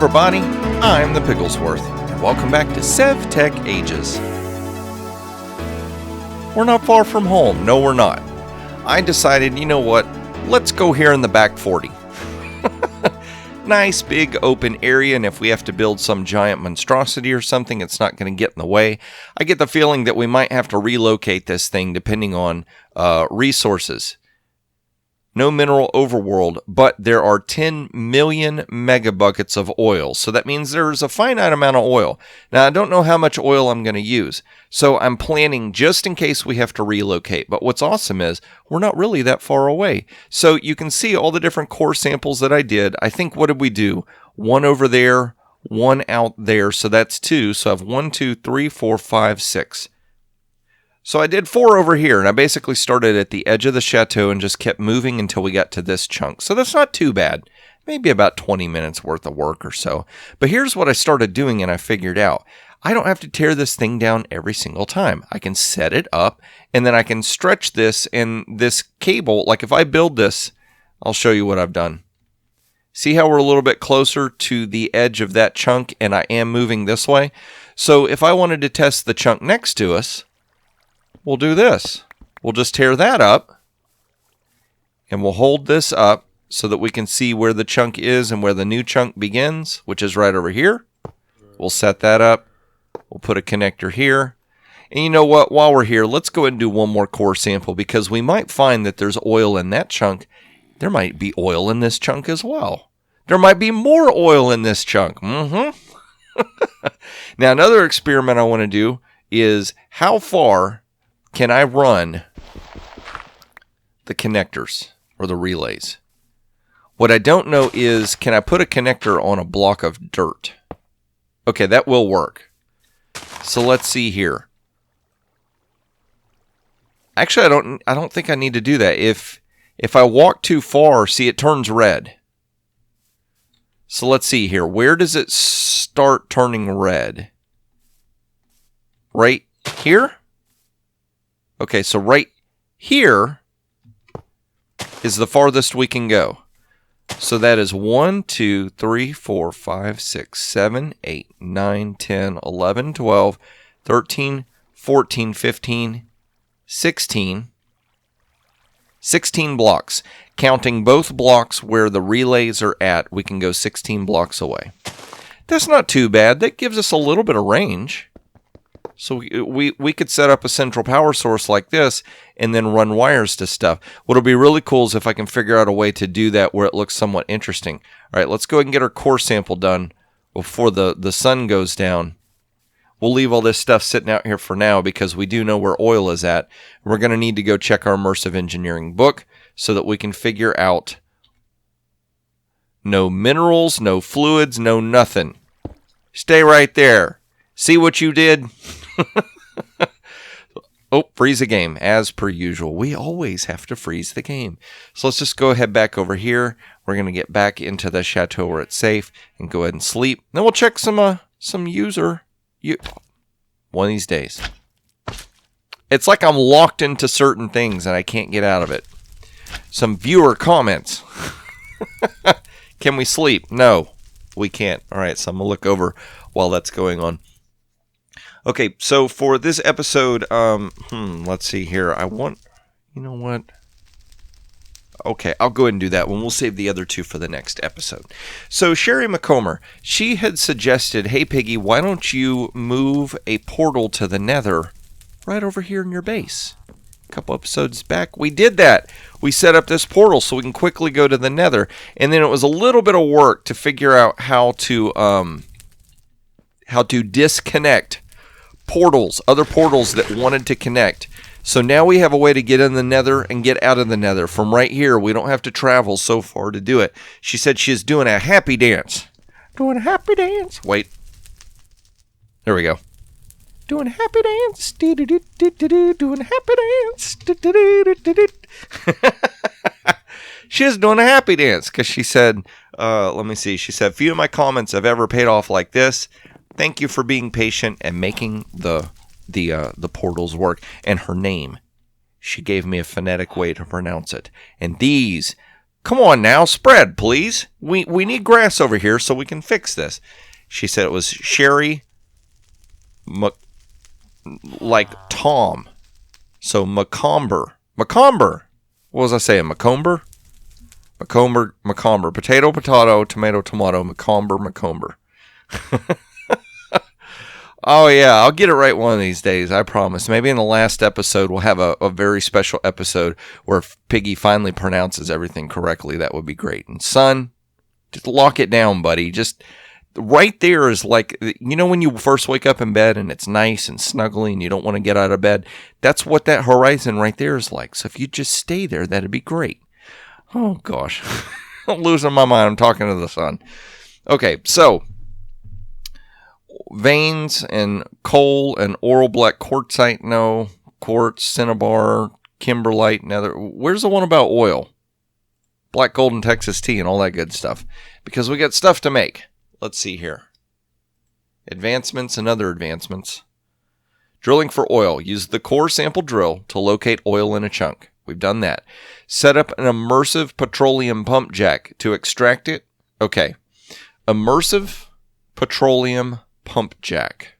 everybody, I'm the Pigglesworth, and welcome back to Sevtech Ages. We're not far from home, no we're not. I decided, you know what, let's go here in the back 40. Nice big open area, and if we have to build some giant monstrosity or something, it's not going to get in the way. I get the feeling that we might have to relocate this thing depending on resources. No mineral overworld, but there are 10 million megabuckets of oil. So that means there's a finite amount of oil. Now, I don't know how much oil I'm going to use. So I'm planning just in case we have to relocate. But what's awesome is we're not really that far away. So you can see all the different core samples that I did. I think, what did we do? One over there, one out there. So that's 2. So I have 1, 2, 3, 4, 5, 6. So I did 4 over here, and I basically started at the edge of the chateau and just kept moving until we got to this chunk. So that's not too bad. Maybe about 20 minutes worth of work or so. But here's what I started doing and I figured out. I don't have to tear this thing down every single time. I can set it up, and then I can stretch this, and this cable, like if I build this, I'll show you what I've done. See how we're a little bit closer to the edge of that chunk, and I am moving this way? So if I wanted to test the chunk next to us, we'll do this. We'll just tear that up, and we'll hold this up so that we can see where the chunk is and where the new chunk begins, which is right over here. We'll set that up. We'll put a connector here. And you know what? While we're here, let's go ahead and do one more core sample, because we might find that there's oil in that chunk. There might be oil in this chunk as well. There might be more oil in this chunk. Now, another experiment I want to do is how far can I run the connectors or the relays? What I don't know is, can I put a connector on a block of dirt? Okay, that will work. So let's see here. Actually, I don't think I need to do that. If I walk too far, see, it turns red. So let's see here. Where does it start turning red? Right here? Okay, so right here is the farthest we can go. So that is 1, 2, 3, 4, 5, 6, 7, 8, 9, 10, 11, 12, 13, 14, 15, 16. 16 blocks. Counting both blocks where the relays are at, we can go 16 blocks away. That's not too bad. That gives us a little bit of range. So we could set up a central power source like this and then run wires to stuff. What'll be really cool is if I can figure out a way to do that where it looks somewhat interesting. All right, let's go ahead and get our core sample done before the sun goes down. We'll leave all this stuff sitting out here for now because we do know where oil is at. We're going to need to go check our Immersive Engineering book so that we can figure out no minerals, no fluids, no nothing. Stay right there. See what you did? Oh, freeze the game. As per usual, we always have to freeze the game. So let's just go ahead back over here. We're going to get back into the chateau where it's safe and go ahead and sleep. Then we'll check some user. One of these days. It's like I'm locked into certain things and I can't get out of it. Some viewer comments. Can we sleep? No, we can't. All right, so I'm going to look over while that's going on. Okay, so for this episode, let's see here. You know what? Okay, I'll go ahead and do that one. We'll save the other 2 for the next episode. So Sherry McComber, she had suggested, hey Piggy, why don't you move a portal to the Nether right over here in your base? A couple episodes back, we did that. We set up this portal so we can quickly go to the Nether. And then it was a little bit of work to figure out how to disconnect portals, other portals that wanted to connect. So now we have a way to get in the Nether and get out of the Nether. From right here, we don't have to travel so far to do it. She said she's doing a happy dance. Doing a happy dance. Wait. There we go. Doing a happy dance. Doing a happy dance. She is doing a happy dance because she said, let me see. She said, few of my comments have ever paid off like this. Thank you for being patient and making the portals work. And her name, she gave me a phonetic way to pronounce it. And these Come on now, spread, please. We need grass over here so we can fix this. She said it was Sherry, like Tom. So Macomber. Macomber. What was I saying? Macomber? Macomber. Potato, tomato, tomato, Macomber. Oh, yeah, I'll get it right one of these days, I promise. Maybe in the last episode, we'll have a very special episode where Piggy finally pronounces everything correctly. That would be great. And son, just lock it down, buddy. Just right there is like, you know when you first wake up in bed and it's nice and snuggly and you don't want to get out of bed? That's what that horizon right there is like. So if you just stay there, that'd be great. Oh, gosh. I'm losing my mind. I'm talking to the sun. Okay, so veins and coal and oral black quartzite, no. Quartz, cinnabar, kimberlite, nether. Where's the one about oil? Black gold and Texas tea and all that good stuff. Because we got stuff to make. Let's see here. Advancements and other advancements. Drilling for oil. Use the core sample drill to locate oil in a chunk. We've done that. Set up an immersive petroleum pump jack to extract it. Okay. Immersive petroleum pump jack.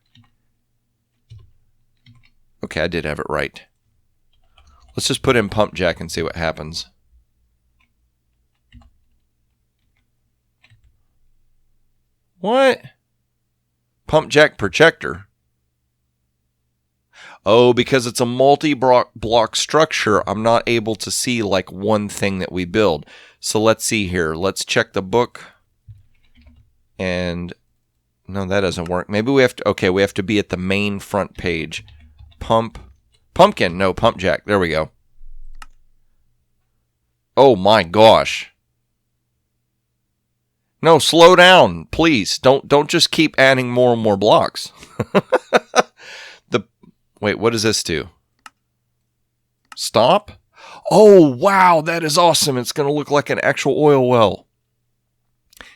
Okay, I did have it right. Let's just put in pump jack and see what happens. What? Pump jack projector? Oh, because it's a multi-block structure, I'm not able to see like one thing that we build. So let's see here. Let's check the book. And no, that doesn't work. Maybe we have to, okay, we have to be at the main front page. Pumpkin, no, pump jack. There we go. Oh my gosh. No, slow down, please. Don't just keep adding more and more blocks. Wait, what does this do? Stop? Oh, wow, that is awesome. It's going to look like an actual oil well.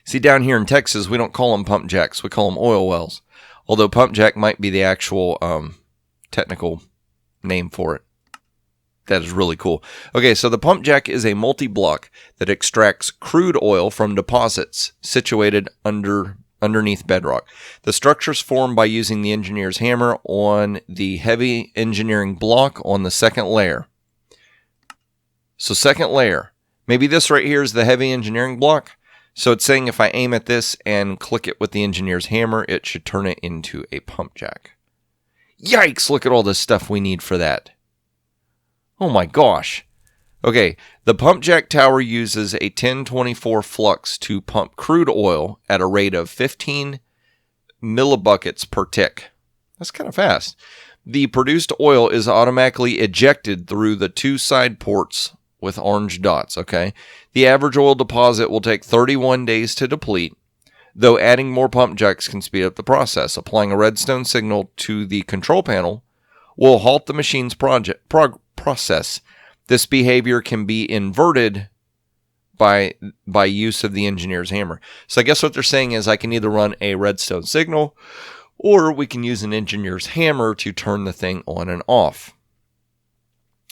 See, down here in Texas, we don't call them pump jacks. We call them oil wells. Although pump jack might be the actual technical name for it. That is really cool. Okay, so the pump jack is a multi-block that extracts crude oil from deposits situated underneath bedrock. The structure is formed by using the engineer's hammer on the heavy engineering block on the second layer. So second layer. Maybe this right here is the heavy engineering block. So it's saying if I aim at this and click it with the engineer's hammer, it should turn it into a pump jack. Yikes, look at all this stuff we need for that. Oh my gosh. Okay, the pump jack tower uses a 1024 flux to pump crude oil at a rate of 15 millibuckets per tick. That's kind of fast. The produced oil is automatically ejected through the two side ports with orange dots, okay? The average oil deposit will take 31 days to deplete, though adding more pump jacks can speed up the process. Applying a redstone signal to the control panel will halt the machine's process. This behavior can be inverted by use of the engineer's hammer. So I guess what they're saying is I can either run a redstone signal or we can use an engineer's hammer to turn the thing on and off.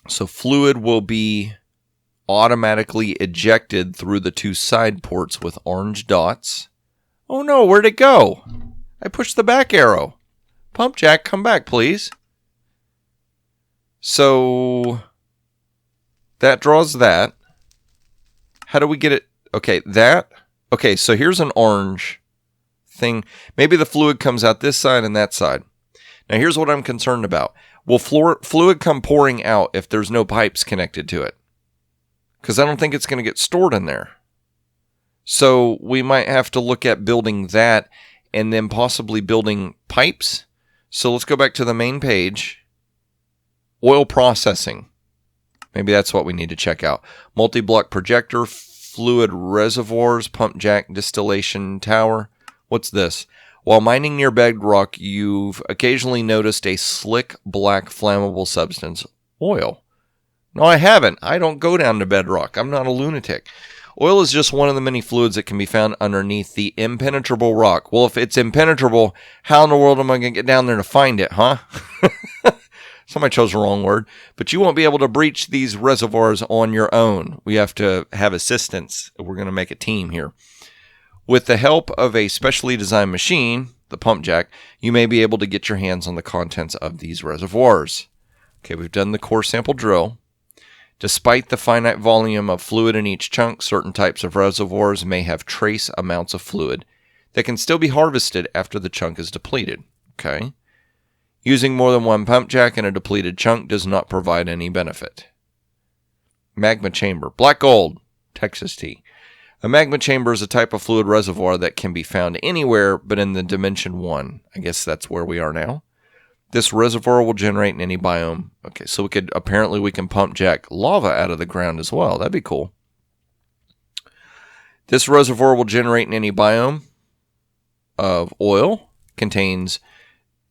So fluid will be automatically ejected through the two side ports with orange dots. Oh no, where'd it go? I pushed the back arrow. Pump jack, come back, please. So that draws that. How do we get it? Okay, that. Okay, so here's an orange thing. Maybe the fluid comes out this side and that side. Now here's what I'm concerned about. Will fluid come pouring out if there's no pipes connected to it? Because I don't think it's going to get stored in there. So we might have to look at building that and then possibly building pipes. So let's go back to the main page. Oil processing. Maybe that's what we need to check out. Multi-block projector, fluid reservoirs, pump jack, distillation tower. What's this? While mining near bedrock, you've occasionally noticed a slick black flammable substance. Oil. No, I haven't. I don't go down to bedrock. I'm not a lunatic. Oil is just one of the many fluids that can be found underneath the impenetrable rock. Well, if it's impenetrable, how in the world am I going to get down there to find it, huh? Somebody chose the wrong word. But you won't be able to breach these reservoirs on your own. We have to have assistance. We're going to make a team here. With the help of a specially designed machine, the pump jack, you may be able to get your hands on the contents of these reservoirs. Okay, we've done the core sample drill. Despite the finite volume of fluid in each chunk, certain types of reservoirs may have trace amounts of fluid that can still be harvested after the chunk is depleted. Okay. Using more than one pump jack in a depleted chunk does not provide any benefit. Magma chamber. Black gold. Texas tea. A magma chamber is a type of fluid reservoir that can be found anywhere but in the dimension 1. I guess that's where we are now. This reservoir will generate in any biome. Okay, so we can pump jack lava out of the ground as well. That'd be cool. This reservoir will generate in any biome of oil. Contains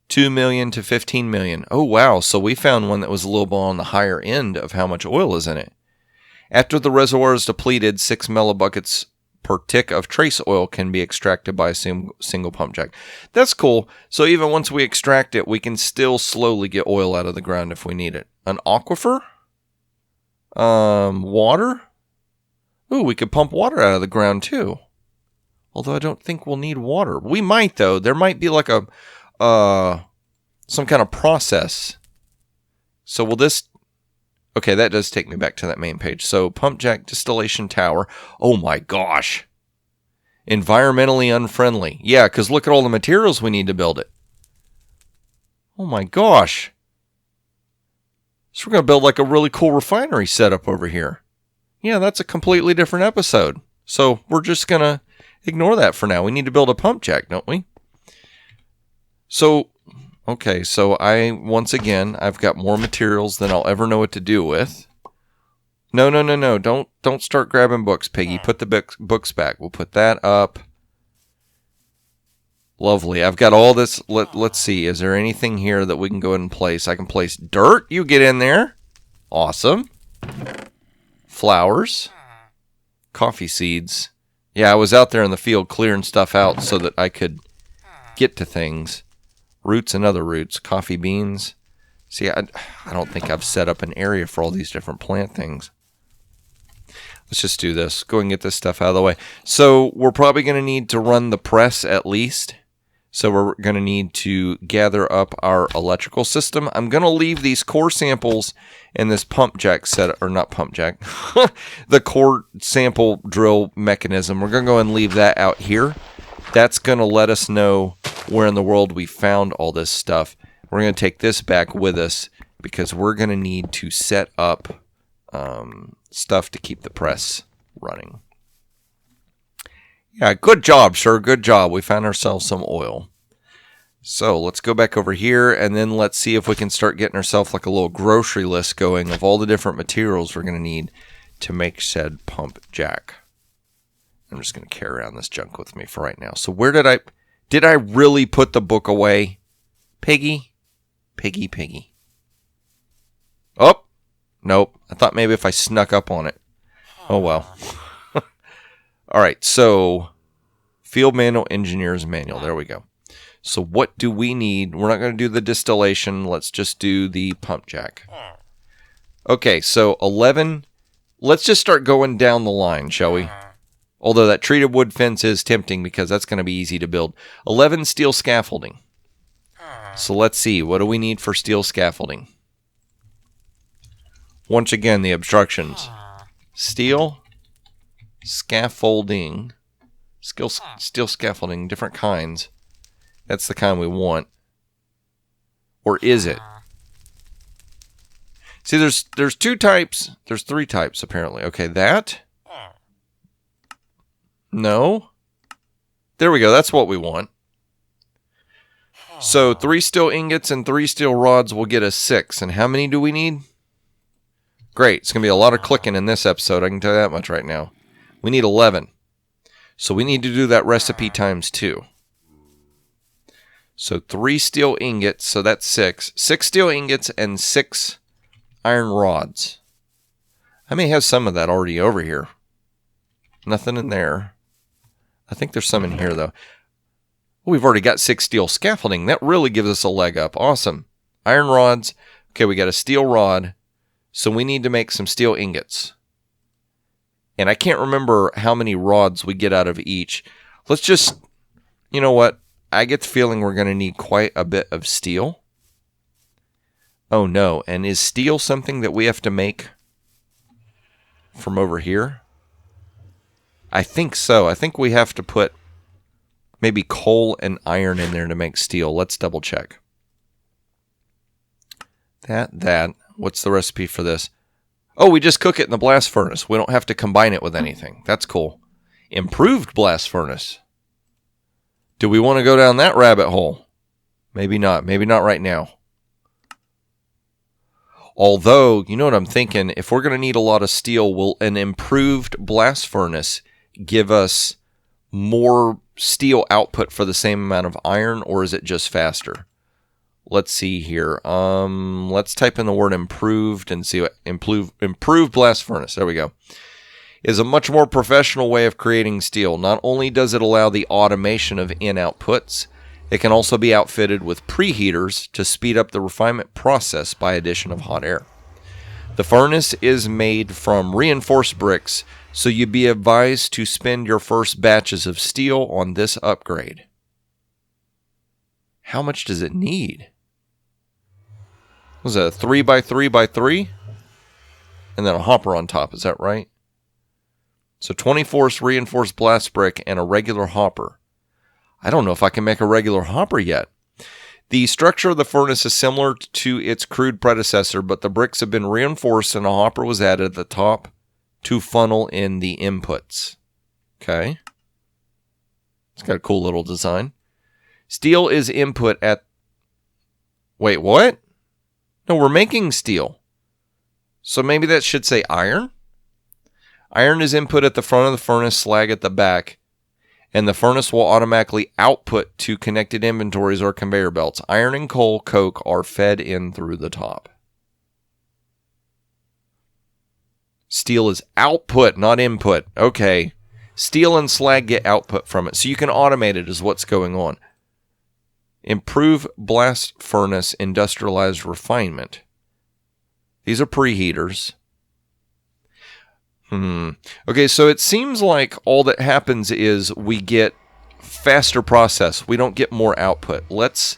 2 million to 15 million. Oh, wow. So we found one that was a little bit on the higher end of how much oil is in it. After the reservoir is depleted, 6 millibuckets per tick of trace oil can be extracted by a single pump jack. That's cool. So even once we extract it, we can still slowly get oil out of the ground if we need it. An aquifer? Water? Ooh, we could pump water out of the ground too. Although I don't think we'll need water. We might though. There might be like some kind of process. So will this... Okay, that does take me back to that main page. So, pump jack distillation tower. Oh my gosh. Environmentally unfriendly. Yeah, because look at all the materials we need to build it. Oh my gosh. So we're going to build like a really cool refinery setup over here. Yeah, that's a completely different episode. So, we're just going to ignore that for now. We need to build a pump jack, don't we? So... Okay, so once again, I've got more materials than I'll ever know what to do with. No. Don't start grabbing books, Piggy. Put the books back. We'll put that up. Lovely. I've got all this. Let's see. Is there anything here that we can go ahead and place? I can place dirt. You get in there. Awesome. Flowers. Coffee seeds. Yeah, I was out there in the field clearing stuff out so that I could get to things. Roots and other roots. Coffee beans. See, I don't think I've set up an area for all these different plant things. Let's just do this. Go and get this stuff out of the way. So we're probably going to need to run the press at least. So we're going to need to gather up our electrical system. I'm going to leave these core samples and this pump jack set, or not pump jack, the core sample drill mechanism. We're going to go and leave that out here. That's going to let us know where in the world we found all this stuff. We're going to take this back with us because we're going to need to set up stuff to keep the press running. Yeah, good job, sir. Good job. We found ourselves some oil. So let's go back over here and then let's see if we can start getting ourselves like a little grocery list going of all the different materials we're going to need to make said pump jack. I'm just going to carry around this junk with me for right now. So where did I really put the book away? Piggy? Piggy. Oh, nope. I thought maybe if I snuck up on it. Oh, well. All right, so Field Manual, Engineer's Manual. There we go. So what do we need? We're not going to do the distillation. Let's just do the pump jack. Okay, so 11. Let's just start going down the line, shall we? Although that treated wood fence is tempting because that's going to be easy to build. 11 steel scaffolding. So let's see. What do we need for steel scaffolding? Once again, the obstructions. Steel scaffolding. Steel scaffolding, different kinds. That's the kind we want. Or is it? See, there's two types. There's three types, apparently. Okay, that. No. There we go. That's what we want. So 3 steel ingots and 3 steel rods will get us 6. And how many do we need? Great. It's going to be a lot of clicking in this episode. I can tell you that much right now. We need 11. So we need to do that recipe times 2. So 3 steel ingots. So that's 6. 6 steel ingots and 6 iron rods. I may have some of that already over here. Nothing in there. I think there's some in here, though. We've already got 6 steel scaffolding. That really gives us a leg up. Awesome. Iron rods. Okay, we got a steel rod, so we need to make some steel ingots. And I can't remember how many rods we get out of each. Let's just, you know what? I get the feeling we're going to need quite a bit of steel. Oh no, and is steel something that we have to make from over here? I think so. I think we have to put maybe coal and iron in there to make steel. Let's double check. That. What's the recipe for this? Oh, we just cook it in the blast furnace. We don't have to combine it with anything. That's cool. Improved blast furnace. Do we want to go down that rabbit hole? Maybe not. Maybe not right now. Although, you know what I'm thinking? If we're going to need a lot of steel, will an improved blast furnace give us more steel output for the same amount of iron, or is it just faster? Let's see here. Let's type in the word improved and see what improved blast furnace. There we go. Is a much more professional way of creating steel. Not only does it allow the automation of in outputs, it can also be outfitted with preheaters to speed up the refinement process by addition of hot air. The furnace is made from reinforced bricks, so you'd be advised to spend your first batches of steel on this upgrade. How much does it need? Was it a 3x3x3? And then a hopper on top, is that right? So 24 reinforced blast brick and a regular hopper. I don't know if I can make a regular hopper yet. The structure of the furnace is similar to its crude predecessor, but the bricks have been reinforced and a hopper was added at the top to funnel in the inputs. Okay. It's got a cool little design. Steel is input at... Wait, what? No, we're making steel. So maybe that should say iron? Iron is input at the front of the furnace, slag at the back, and the furnace will automatically output to connected inventories or conveyor belts. Iron and coal, coke are fed in through the top. Steel is output, not input. Okay. Steel and slag get output from it, so you can automate it is what's going on. Improve blast furnace industrialized refinement. These are preheaters. Okay, so it seems like all that happens is we get faster process. We don't get more output. Let's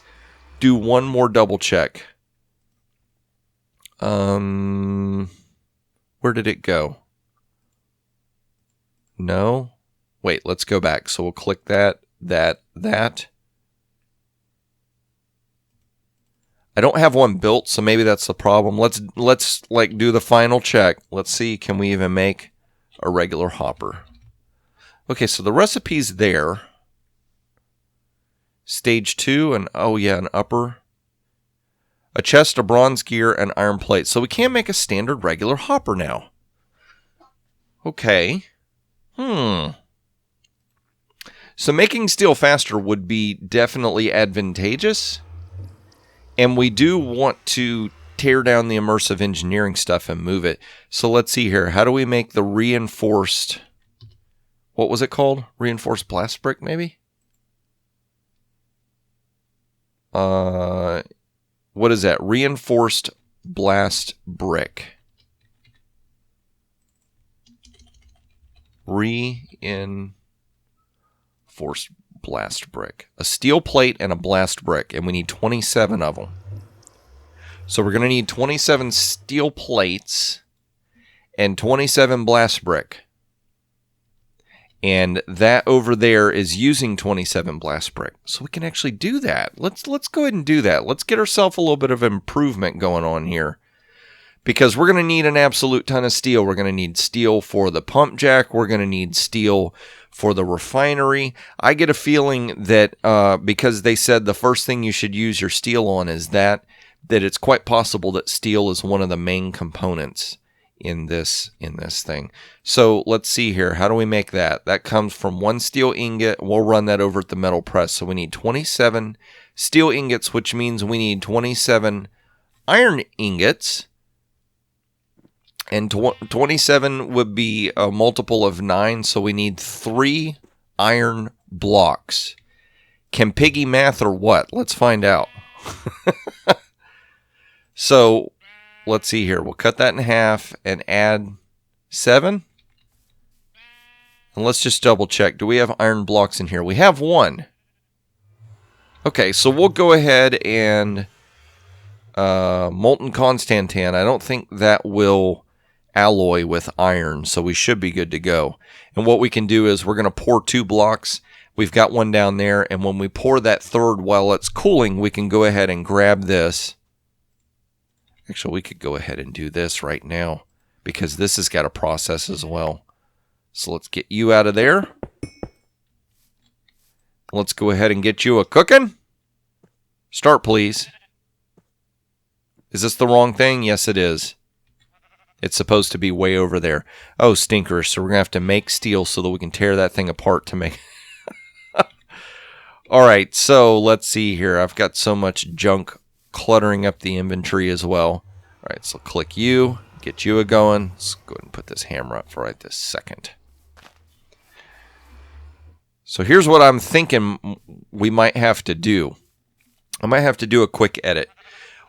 do one more double check. Where did it go? No. Wait, let's go back. So we'll click that. I don't have one built, so maybe that's the problem. Let's like do the final check. Let's see, can we even make a regular hopper? Okay, so the recipe's there. Stage 2, and oh yeah, an upper. A chest, a bronze gear, and iron plate. So we can make a standard regular hopper now. Okay. So making steel faster would be definitely advantageous. And we do want to tear down the immersive engineering stuff and move it. So let's see here. How do we make the reinforced... What was it called? Reinforced blast brick, maybe? What is that? Reinforced blast brick. Reinforced blast brick. A steel plate and a blast brick, and we need 27 of them. So we're going to need 27 steel plates and 27 blast brick. And that over there is using 27 blast brick. So we can actually do that. Let's go ahead and do that. Let's get ourselves a little bit of improvement going on here. Because we're going to need an absolute ton of steel. We're going to need steel for the pump jack. We're going to need steel for the refinery. I get a feeling that because they said the first thing you should use your steel on is that it's quite possible that steel is one of the main components in this thing. So let's see here. How do we make that? That comes from one steel ingot. We'll run that over at the metal press. So we need 27 steel ingots, which means we need 27 iron ingots. And 27 would be a multiple of 9, so we need 3 iron blocks. Can piggy math or what? Let's find out. So let's see here. We'll cut that in half and add 7. And let's just double check. Do we have iron blocks in here? We have 1. Okay, so we'll go ahead and molten constantan. I don't think that will alloy with iron, so we should be good to go. And what we can do is we're going to pour 2 blocks. We've got 1 down there, and when we pour that 3rd while it's cooling, we can go ahead and grab this. Actually, we could go ahead and do this right now because this has got a process as well. So let's get you out of there. Let's go ahead and get you a cooking. Start, please. Is this the wrong thing? Yes, it is. It's supposed to be way over there. Oh, stinkers. So we're going to have to make steel so that we can tear that thing apart to make... All right, so let's see here. I've got so much junk cluttering up the inventory as well. All right, so click you, get you going. Let's go ahead and put this hammer up for right this second. So here's what I'm thinking we might have to do. I might have to do a quick edit.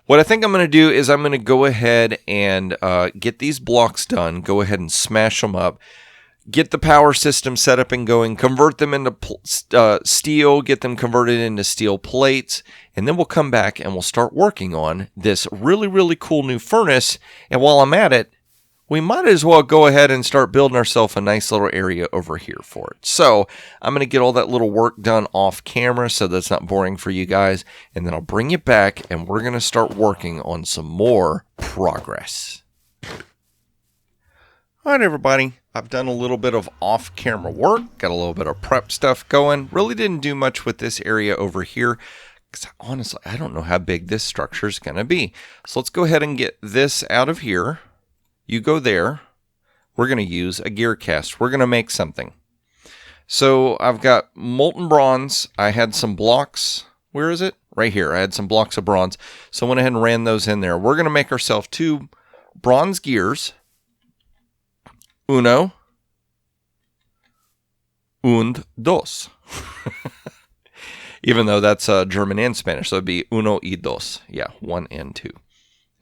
What I think I'm going to do is I'm going to go ahead and get these blocks done, go ahead and smash them up, get the power system set up and going, convert them into steel, get them converted into steel plates, and then we'll come back and we'll start working on this really, really cool new furnace. And while I'm at it, we might as well go ahead and start building ourselves a nice little area over here for it. So I'm going to get all that little work done off camera so that's not boring for you guys. And then I'll bring you back and we're going to start working on some more progress. All right, everybody. I've done a little bit of off-camera work. Got a little bit of prep stuff going. Really didn't do much with this area over here. Because honestly, I don't know how big this structure is going to be. So let's go ahead and get this out of here. You go there. We're going to use a gear cast. We're going to make something. So I've got molten bronze. I had some blocks. Where is it? Right here. I had some blocks of bronze. So I went ahead and ran those in there. We're going to make ourselves 2 bronze gears. Uno. Und dos. Even though that's German and Spanish. So it'd be uno y dos. Yeah, 1 and 2.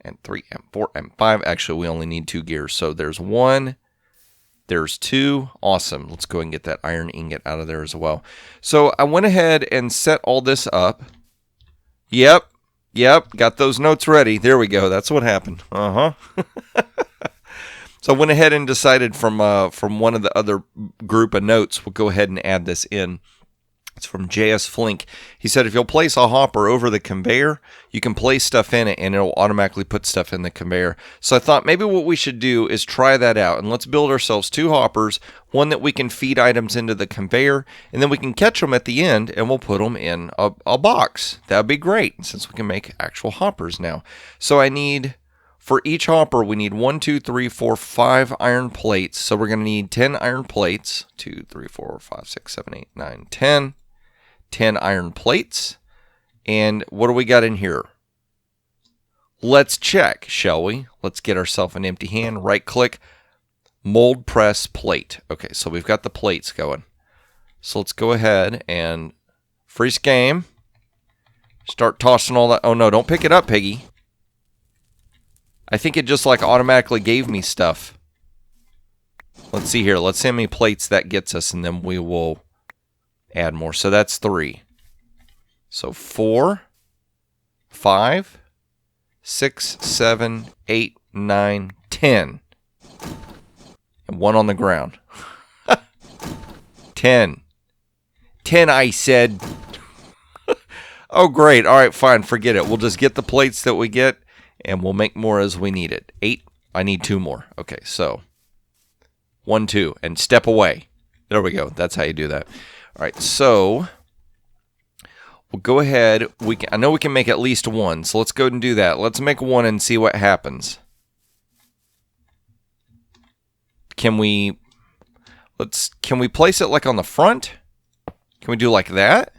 And 3 and 4 and 5. Actually, we only need 2 gears. So there's 1. There's 2. Awesome. Let's go and get that iron ingot out of there as well. So I went ahead and set all this up. Yep. Got those notes ready. There we go. That's what happened. So I went ahead and decided from one of the other group of notes, we'll go ahead and add this in. It's from JS Flink. He said, if you'll place a hopper over the conveyor, you can place stuff in it and it'll automatically put stuff in the conveyor. So I thought maybe what we should do is try that out. And let's build ourselves 2 hoppers, one that we can feed items into the conveyor, and then we can catch them at the end and we'll put them in a box. That'd be great since we can make actual hoppers now. So I need, for each hopper, we need 1, 2, 3, 4, 5 iron plates. So we're going to need 10 iron plates. 2, 3, 4, 5, 6, 7, 8, 9, 10. 10 iron plates. And what do we got in here? Let's check, shall we? Let's get ourselves an empty hand. Right click, mold press plate. Okay, so we've got the plates going. So let's go ahead and freeze game. Start tossing all that. Oh no, don't pick it up, Piggy. I think it just like automatically gave me stuff. Let's see here. Let's see how many plates that gets us, and then we will add more. So that's 3. So 4, 5, 6, 7, 8, 9, 10. And 1 on the ground. 10. 10, I said. Oh, great. All right, fine. Forget it. We'll just get the plates that we get, and we'll make more as we need it. 8. I need 2 more. Okay, so 1, 2, and step away. There we go. That's how you do that. All right, so we'll go ahead. I know we can make at least 1, so let's go ahead and do that. Let's make 1 and see what happens. Can we place it like on the front? Can we do like that?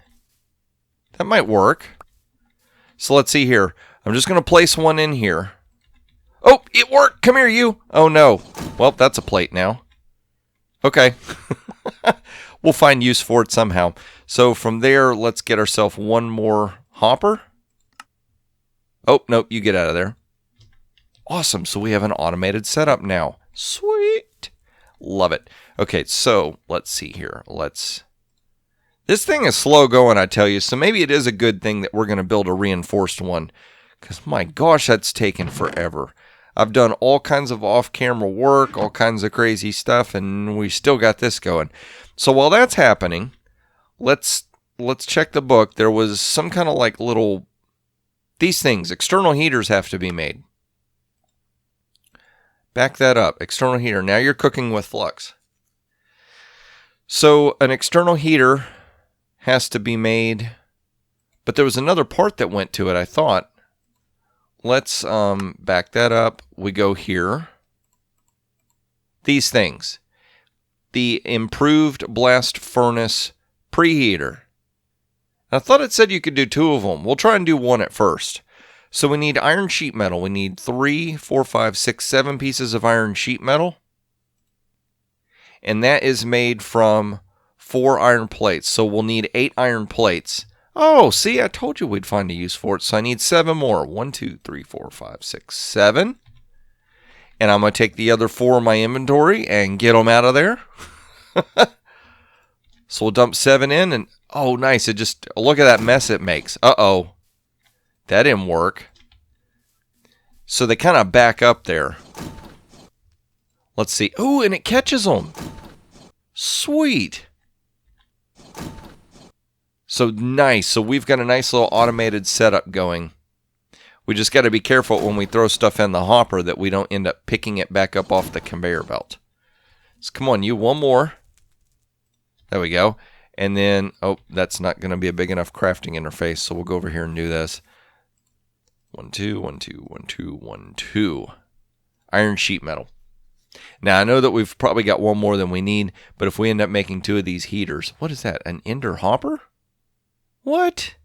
That might work. So let's see here. I'm just going to place 1 in here. Oh, it worked. Come here, you. Oh, no. Well, that's a plate now. Okay. We'll find use for it somehow. So from there, let's get ourselves 1 more hopper. Oh, nope, you get out of there. Awesome. So we have an automated setup now. Sweet. Love it. Okay, so let's see here. This thing is slow going, I tell you. So maybe it is a good thing that we're going to build a reinforced one. Because my gosh, that's taken forever. I've done all kinds of off-camera work, all kinds of crazy stuff, and we still got this going. So while that's happening, let's check the book. There was some kind of like little... These things, external heaters have to be made. Back that up. External heater. Now you're cooking with flux. So an external heater has to be made, but there was another part that went to it, I thought. Let's back that up. We go here. These things. The improved blast furnace preheater. I thought it said you could do 2 of them. We'll try and do 1 at first. So we need iron sheet metal. We need 3, 4, 5, 6, 7 pieces of iron sheet metal. And that is made from 4 iron plates. So we'll need 8 iron plates. Oh, see, I told you we'd find a use for it. So I need 7 more. 1, 2, 3, 4, 5, 6, 7. And I'm going to take the other 4 in my inventory and get them out of there. So we'll dump 7 in and, oh, nice. It just, look at that mess it makes. Uh-oh. That didn't work. So they kind of back up there. Let's see. Ooh, and it catches them. Sweet. So nice. So we've got a nice little automated setup going. We just got to be careful when we throw stuff in the hopper that we don't end up picking it back up off the conveyor belt. So come on, you, 1 more. There we go. And then, oh, that's not going to be a big enough crafting interface, so we'll go over here and do this. 1, 2, 1, 2, 1, 2, 1, 2. Iron sheet metal. Now, I know that we've probably got 1 more than we need, but if we end up making 2 of these heaters, what is that, an ender hopper? What?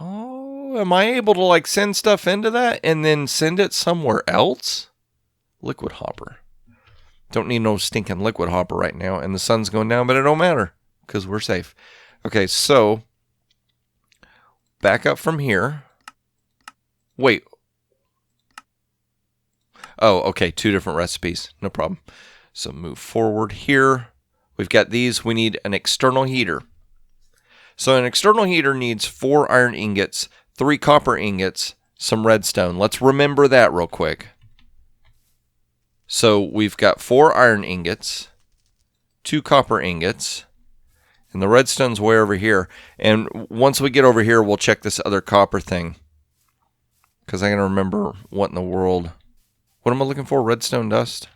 Oh, am I able to like send stuff into that and then send it somewhere else? Liquid hopper. Don't need no stinking liquid hopper right now, and the sun's going down, but it don't matter because we're safe. Okay, so back up from here. Wait. Oh, okay, 2 different recipes. No problem. So move forward here. We've got these. We need an external heater. So an external heater needs 4 iron ingots, 3 copper ingots, some redstone. Let's remember that real quick. So we've got 4 iron ingots, 2 copper ingots, and the redstone's way over here. And once we get over here, we'll check this other copper thing. Because I gotta remember what in the world. What am I looking for? Redstone dust?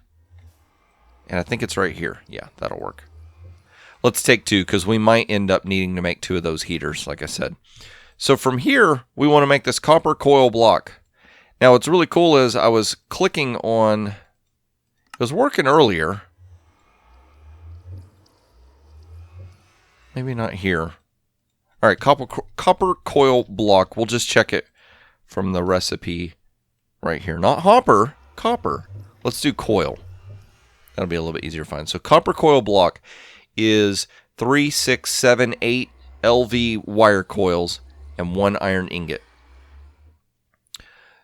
And I think it's right here. Yeah, that'll work. Let's take 2, because we might end up needing to make 2 of those heaters, like I said. So from here, we want to make this copper coil block. Now, what's really cool is I was clicking on... It was working earlier. Maybe not here. All right, copper coil block. We'll just check it from the recipe right here. Not hopper, copper. Let's do coil. That'll be a little bit easier to find. So copper coil block is 3, 6, 7, 8 LV wire coils and 1 iron ingot.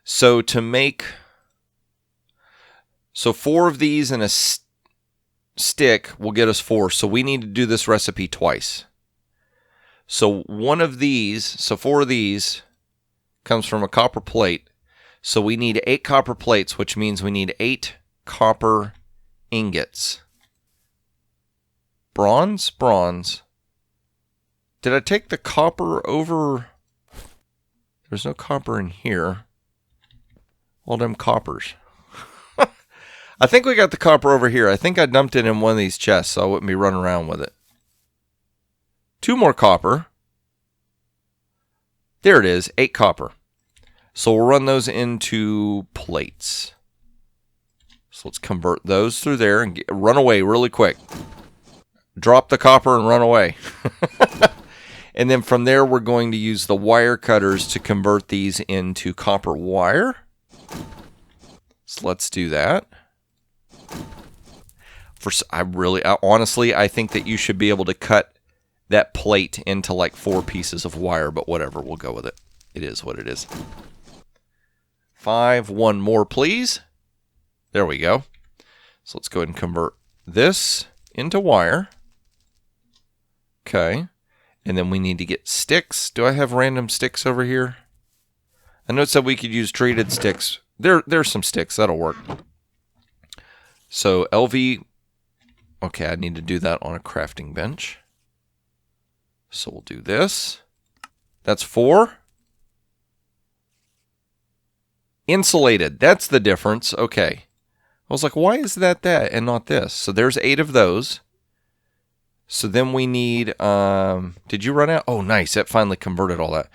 So to make... So 4 of these and a stick will get us 4. So we need to do this recipe twice. So 1 of these, so 4 of these comes from a copper plate. So we need 8 copper plates, which means we need 8 copper ingots. Bronze? Bronze. Did I take the copper over? There's no copper in here. All them coppers. I think we got the copper over here. I think I dumped it in one of these chests, so I wouldn't be running around with it. 2 more copper. There it is, 8 copper. So we'll run those into plates. So let's convert those through there and run away really quick. Drop the copper and run away. And then from there, we're going to use the wire cutters to convert these into copper wire. So let's do that. Honestly, I think that you should be able to cut that plate into like 4 pieces of wire, but whatever, we'll go with it. It is what it is. 5. One more, please. There we go. So let's go ahead and convert this into wire. Okay. And then we need to get sticks. Do I have random sticks over here? I know it said we could use treated sticks. There's some sticks. That'll work. So LV. Okay, I need to do that on a crafting bench. So we'll do this. That's 4. Insulated. That's the difference. Okay. I was like, why is that and not this? So there's 8 of those. So then we need, did you run out? Oh, nice. That finally converted all that.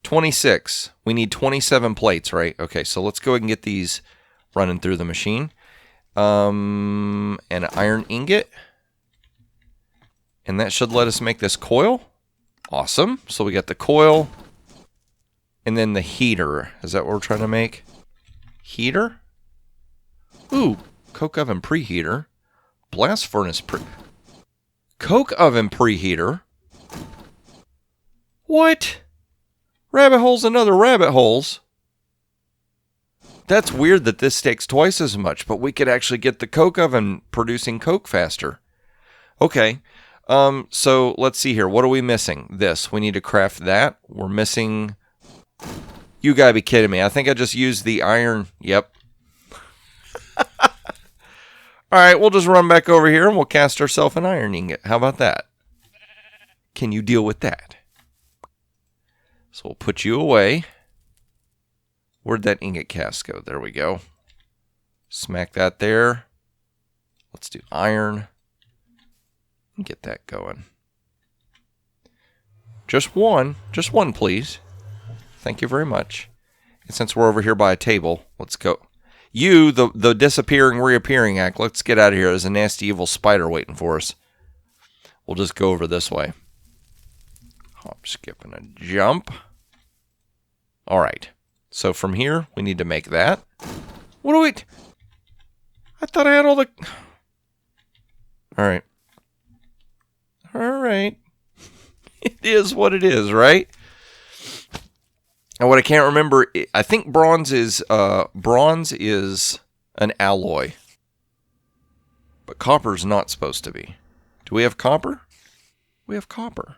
26. We need 27 plates, right? Okay, so let's go ahead and get these running through the machine. An iron ingot. And that should let us make this coil. Awesome. So we got the coil. And then the heater. Is that what we're trying to make? Heater? Ooh, coke oven preheater. Blast furnace coke oven preheater? What? Rabbit holes and other rabbit holes? That's weird that this takes twice as much, but we could actually get the coke oven producing coke faster. Okay. So let's see here. What are we missing? This. We need to craft that. We're missing... You gotta be kidding me. I think I just used the iron. Yep. Alright, we'll just run back over here and we'll cast ourselves an iron ingot. How about that? Can you deal with that? So we'll put you away. Where'd that ingot cast go? There we go. Smack that there. Let's do iron. And get that going. Just one, please. Thank you very much. And since we're over here by a table, let's go. You, the disappearing, reappearing act, let's get out of here. There's a nasty, evil spider waiting for us. We'll just go over this way. Hop, skip, and a jump. All right. So from here, we need to make that. What do we... I thought I had all the... All right. All right. It is what it is, right? And what I can't remember, I think bronze is an alloy. But copper's not supposed to be. Do we have copper? We have copper.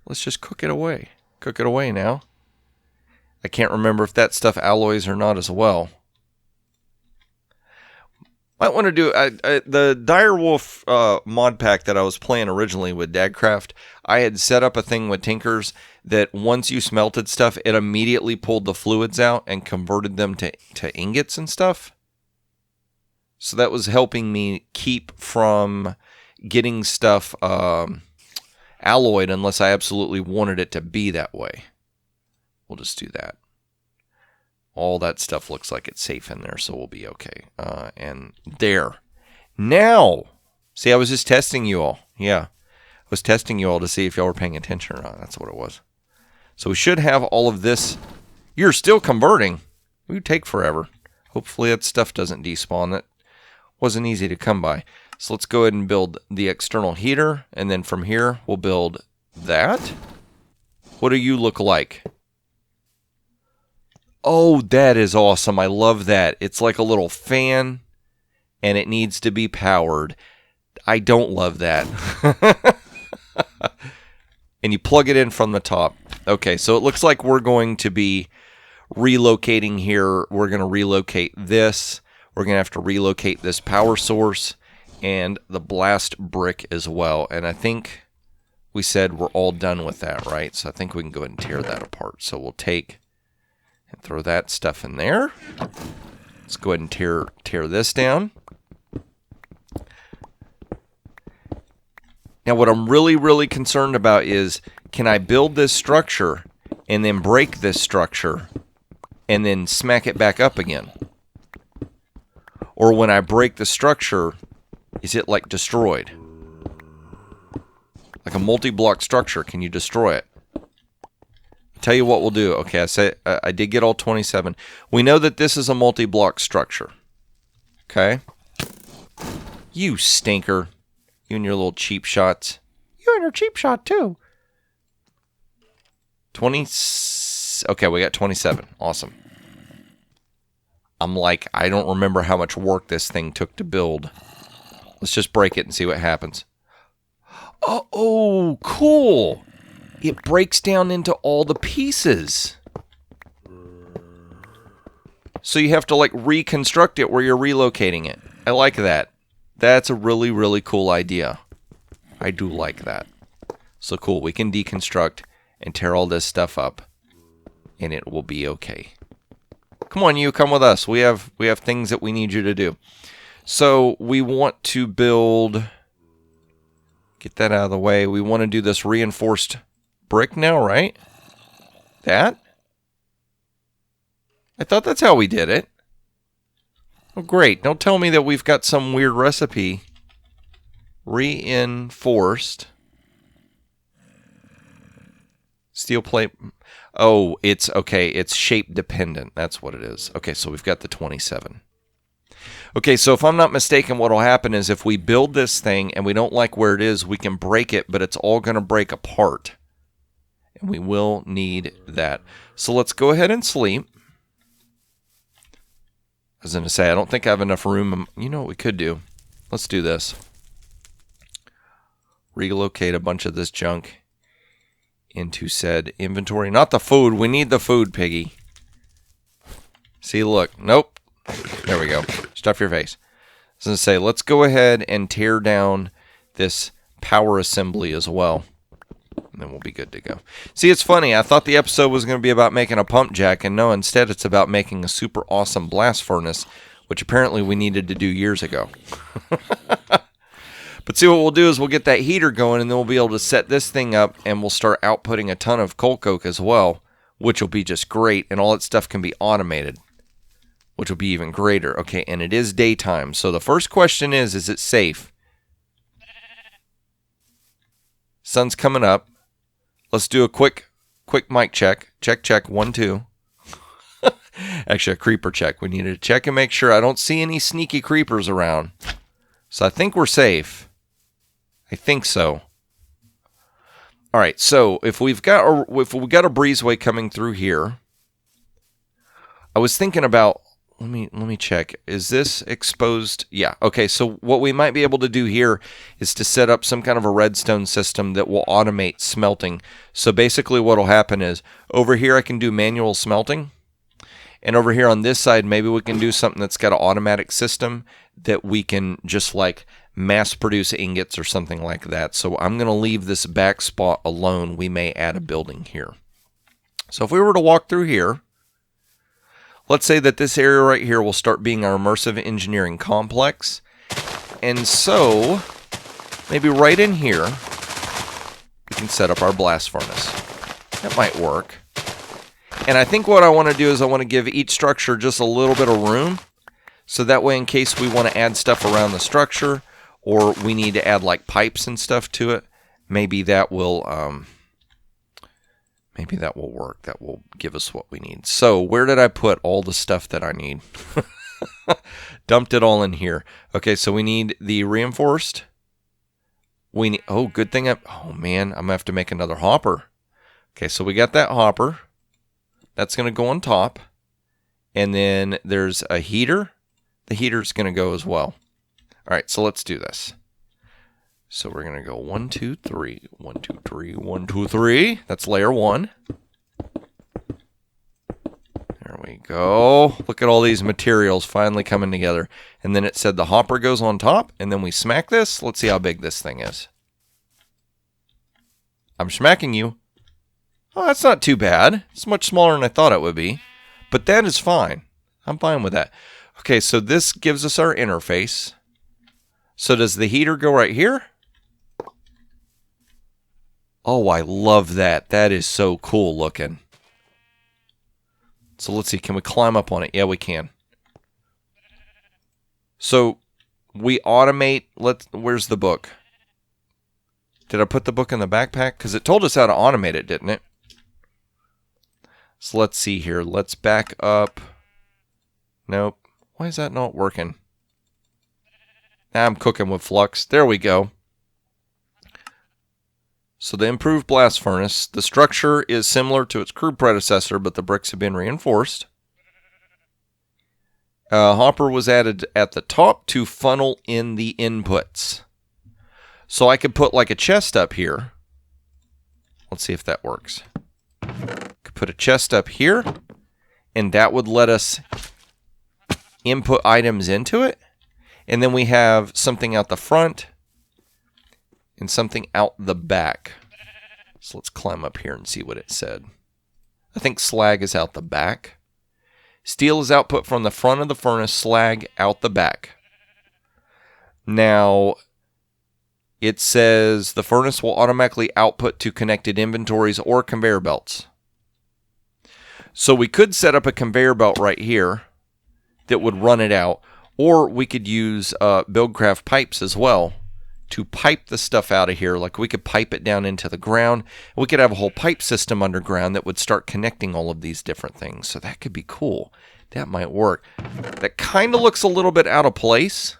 Let's just cook it away. Cook it away now. I can't remember if that stuff alloys or not as well. Might want to do the Direwolf mod pack that I was playing originally with Dadcraft. I had set up a thing with Tinkers that once you smelted stuff, it immediately pulled the fluids out and converted them to ingots and stuff. So that was helping me keep from getting stuff alloyed unless I absolutely wanted it to be that way. We'll just do that. All that stuff looks like it's safe in there, so we'll be okay. And there. Now! See, I was just testing you all. Yeah. I was testing you all to see if y'all were paying attention or not. That's what it was. So we should have all of this. You're still converting. It would take forever. Hopefully that stuff doesn't despawn. That wasn't easy to come by. So let's go ahead and build the external heater. And then from here, we'll build that. What do you look like? Oh, that is awesome. I love that. It's like a little fan, and it needs to be powered. I don't love that. And you plug it in from the top. Okay, so it looks like we're going to be relocating here. We're going to relocate this. We're going to have to relocate this power source and the blast brick as well. And I think we said we're all done with that, right? So I think we can go ahead and tear that apart. So we'll take... and throw that stuff in there. Let's go ahead and tear this down. Now what I'm really, really concerned about is, can I build this structure and then break this structure and then smack it back up again? Or when I break the structure, is it like destroyed? Like a multi-block structure, can you destroy it? Tell you what we'll do. Okay, I did get all 27. We know that this is a multi-block structure. Okay? You stinker. You and your little cheap shots. You and your cheap shot, too. 26. Okay, we got 27. Awesome. I'm like, I don't remember how much work this thing took to build. Let's just break it and see what happens. Oh, cool. It breaks down into all the pieces. So you have to like reconstruct it where you're relocating it. I like that. That's a really, really cool idea. I do like that. So cool. We can deconstruct and tear all this stuff up, and it will be okay. Come on, you come with us. We have things that we need you to do. So we want to build. Get that out of the way. We want to do this reinforced brick now, right? That? I thought that's how we did it. Oh, great. Don't tell me that we've got some weird recipe. Reinforced. Steel plate. Oh, it's okay. It's shape dependent. That's what it is. Okay, so we've got the 27. Okay, so if I'm not mistaken, what will happen is if we build this thing and we don't like where it is, we can break it, but it's all going to break apart. And we will need that. So let's go ahead and sleep. I was going to say, I don't think I have enough room. You know what we could do? Let's do this. Relocate a bunch of this junk into said inventory. Not the food. We need the food, piggy. See, look. Nope. There we go. Stuff your face. I was going to say, let's go ahead and tear down this power assembly as well. And then we'll be good to go. See, it's funny. I thought the episode was going to be about making a pump jack, and no, instead it's about making a super awesome blast furnace, which apparently we needed to do years ago. But see, what we'll do is we'll get that heater going, and then we'll be able to set this thing up, and we'll start outputting a ton of coal coke as well, which will be just great, and all that stuff can be automated, which will be even greater. Okay, and it is daytime. So the first question is it safe? Sun's coming up. Let's do a quick mic check. Check, 1, 2. Actually, a creeper check. We need to check and make sure I don't see any sneaky creepers around. So I think we're safe. I think so. All right, so if we got a breezeway coming through here, I was thinking about, let me check. Is this exposed? Yeah. Okay, so what we might be able to do here is to set up some kind of a redstone system that will automate smelting. So basically what will happen is over here I can do manual smelting. And over here on this side, maybe we can do something that's got an automatic system that we can just like mass produce ingots or something like that. So I'm going to leave this back spot alone. We may add a building here. So if we were to walk through here, let's say that this area right here will start being our immersive engineering complex. And so maybe right in here, we can set up our blast furnace. That might work. And I think what I want to do is I want to give each structure just a little bit of room. So that way, in case we want to add stuff around the structure, or we need to add like pipes and stuff to it, maybe that will work. That will give us what we need. So where did I put all the stuff that I need? Dumped it all in here. Okay, so we need the reinforced. We need, oh, good thing oh man, I'm gonna have to make another hopper. Okay, so we got that hopper. That's gonna go on top. And then there's a heater. The heater's gonna go as well. All right, so let's do this. So we're going to go 1, 2, 3, 1, 2, 3, 1, 2, 3. That's layer 1. There we go. Look at all these materials finally coming together. And then it said the hopper goes on top, and then we smack this. Let's see how big this thing is. I'm smacking you. Oh, that's not too bad. It's much smaller than I thought it would be. But that is fine. I'm fine with that. Okay, so this gives us our interface. So does the heater go right here? Oh, I love that. That is so cool looking. So let's see. Can we climb up on it? Yeah, we can. So we automate. Where's the book? Did I put the book in the backpack? Because it told us how to automate it, didn't it? So let's see here. Let's back up. Nope. Why is that not working? Now I'm cooking with flux. There we go. So the improved blast furnace, the structure is similar to its crude predecessor, but the bricks have been reinforced. Hopper was added at the top to funnel in the inputs. So I could put like a chest up here. Let's see if that works. Could put a chest up here, and that would let us input items into it. And then we have something out the front and something out the back. So let's climb up here and see what it said. I think slag is out the back. Steel is output from the front of the furnace, slag out the back. Now, it says the furnace will automatically output to connected inventories or conveyor belts. So we could set up a conveyor belt right here that would run it out, or we could use Buildcraft pipes as well to pipe the stuff out of here. Like we could pipe it down into the ground. We could have a whole pipe system underground that would start connecting all of these different things. So that could be cool. That might work. That kind of looks a little bit out of place.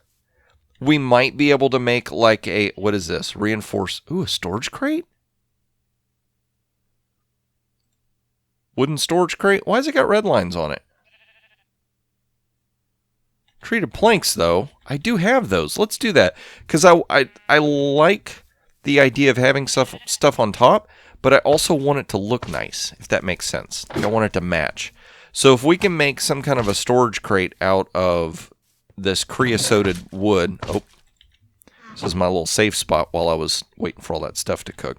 We might be able to make like a, what is this? Reinforced, a storage crate? Wooden storage crate? Why has it got red lines on it? Treated planks, though, I do have those. Let's do that. Because I like the idea of having stuff on top, but I also want it to look nice, if that makes sense. I want it to match. So if we can make some kind of a storage crate out of this creosoted wood. Oh, this is my little safe spot while I was waiting for all that stuff to cook.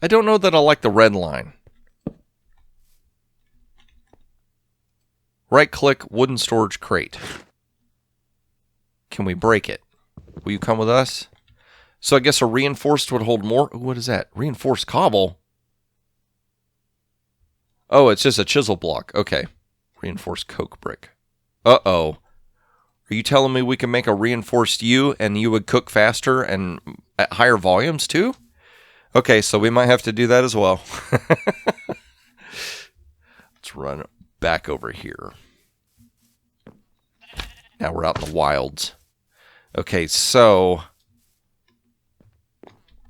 I don't know that I like the red line. Right-click, wooden storage crate. Can we break it? Will you come with us? So I guess a reinforced would hold more. Ooh, what is that? Reinforced cobble? Oh, it's just a chisel block. Okay. Reinforced coke brick. Uh-oh. Are you telling me we can make a reinforced U and you would cook faster and at higher volumes too? Okay, so we might have to do that as well. Let's run back over here. Now we're out in the wilds. Okay, so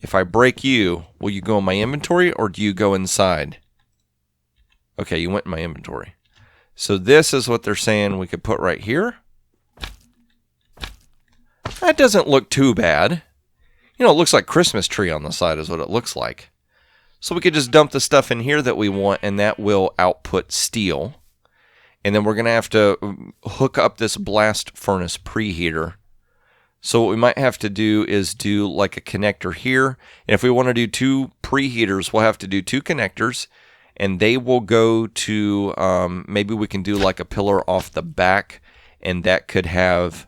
if I break you, will you go in my inventory or do you go inside? Okay, you went in my inventory. So this is what they're saying we could put right here. That doesn't look too bad. You know, it looks like Christmas tree on the side is what it looks like. So we could just dump the stuff in here that we want, and that will output steel. And then we're going to have to hook up this blast furnace preheater. So what we might have to do is do like a connector here. And if we want to do two preheaters, we'll have to do two connectors. And they will go to, maybe we can do like a pillar off the back. And that could have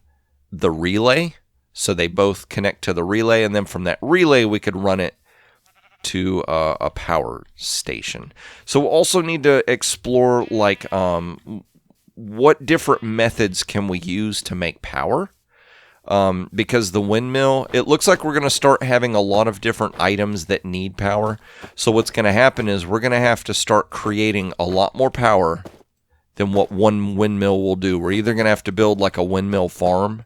the relay. So they both connect to the relay. And then from that relay, we could run it to a power station. So we'll also need to explore like what different methods can we use to make power, because the windmill, it looks like we're going to start having a lot of different items that need power. So what's going to happen is we're going to have to start creating a lot more power than what one windmill will do. We're either going to have to build like a windmill farm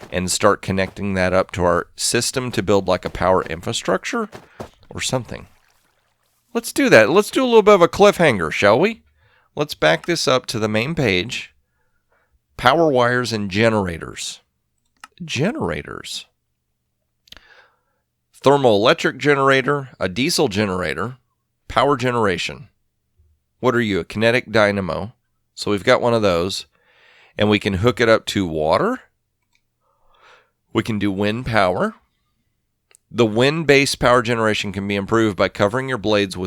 and start connecting that up to our system to build like a power infrastructure or something. Let's do that. Let's do a little bit of a cliffhanger, shall we? Let's back this up to the main page. Power wires and generators. Generators. Thermoelectric generator, a diesel generator, power generation. What are you? A kinetic dynamo. So we've got one of those. And we can hook it up to water. We can do wind power. The wind-based power generation can be improved by covering your blades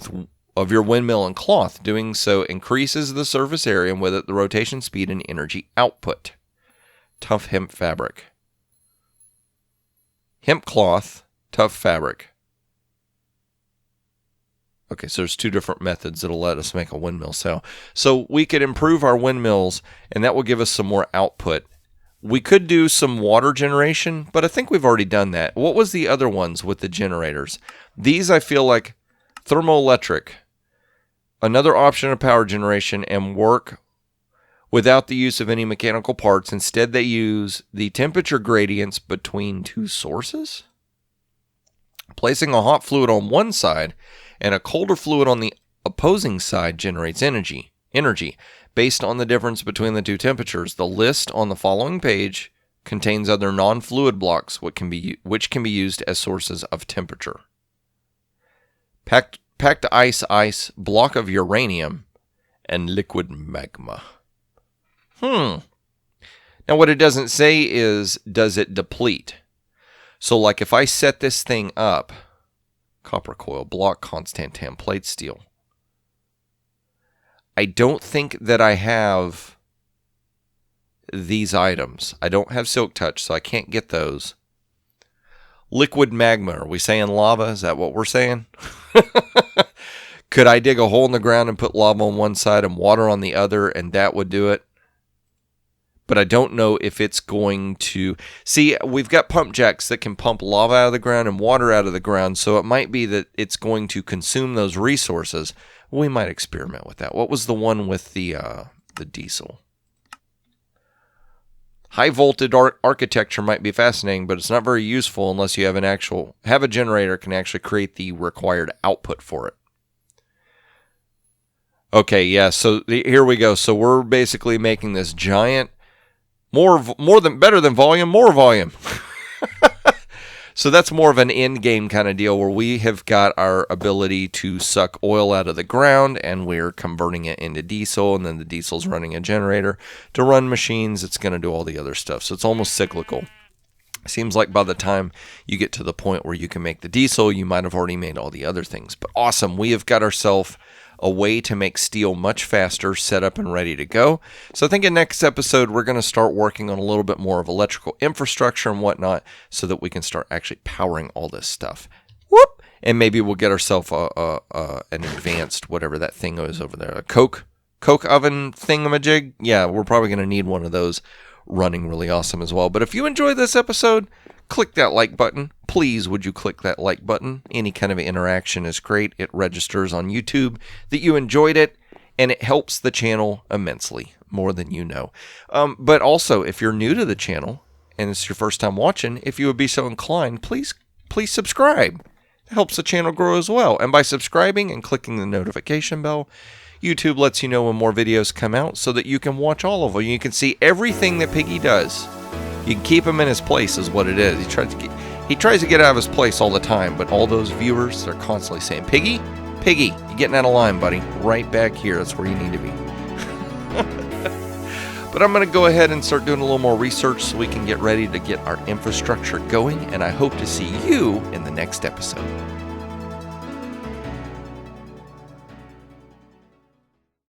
of your windmill in cloth. Doing so increases the surface area and with it the rotation speed and energy output. Tough hemp fabric. Hemp cloth, tough fabric. Okay, so there's two different methods that'll let us make a windmill sail. So we could improve our windmills, and that will give us some more output. We could do some water generation, but I think we've already done that. What was the other ones with the generators? These I feel like thermoelectric. Another option of power generation and work without the use of any mechanical parts. Instead, they use the temperature gradients between two sources. Placing a hot fluid on one side and a colder fluid on the opposing side generates energy. Based on the difference between the two temperatures, the list on the following page contains other non-fluid blocks which can be used as sources of temperature. Packed ice, block of uranium, and liquid magma. Now what it doesn't say is, does it deplete? So like if I set this thing up, copper coil, block, constantan, plate steel. I don't think that I have these items. I don't have silk touch, so I can't get those. Liquid magma, are we saying lava? Is that what we're saying? Could I dig a hole in the ground and put lava on one side and water on the other, and that would do it? But I don't know if it's going to... See, we've got pump jacks that can pump lava out of the ground and water out of the ground, so it might be that it's going to consume those resources. We might experiment with that. What was the one with the diesel? High voltage architecture might be fascinating, but it's not very useful unless you have a generator that can actually create the required output for it. Okay, yeah, so here we go. So we're basically making this giant, better than volume, more volume. So that's more of an end game kind of deal where we have got our ability to suck oil out of the ground and we're converting it into diesel, and then the diesel's running a generator to run machines. It's going to do all the other stuff. So it's almost cyclical. Seems like by the time you get to the point where you can make the diesel, you might have already made all the other things. But awesome. We have got ourselves a way to make steel much faster, set up and ready to go. So I think in next episode, we're going to start working on a little bit more of electrical infrastructure and whatnot so that we can start actually powering all this stuff. Whoop! And maybe we'll get ourselves an advanced, whatever that thing is over there, a Coke oven thingamajig. Yeah, we're probably going to need one of those running really awesome as well. But if you enjoyed this episode, click that like button. Please, would you click that like button? Any kind of interaction is great. It registers on YouTube that you enjoyed it, and it helps the channel immensely, more than you know. But also, if you're new to the channel and it's your first time watching, if you would be so inclined, please subscribe. It helps the channel grow as well. And by subscribing and clicking the notification bell, YouTube lets you know when more videos come out so that you can watch all of them. You can see everything that Piggy does. You can keep him in his place is what it is. He tries to get out of his place all the time, but all those viewers are constantly saying, Piggy, you're getting out of line, buddy. Right back here. That's where you need to be. But I'm going to go ahead and start doing a little more research so we can get ready to get our infrastructure going, and I hope to see you in the next episode.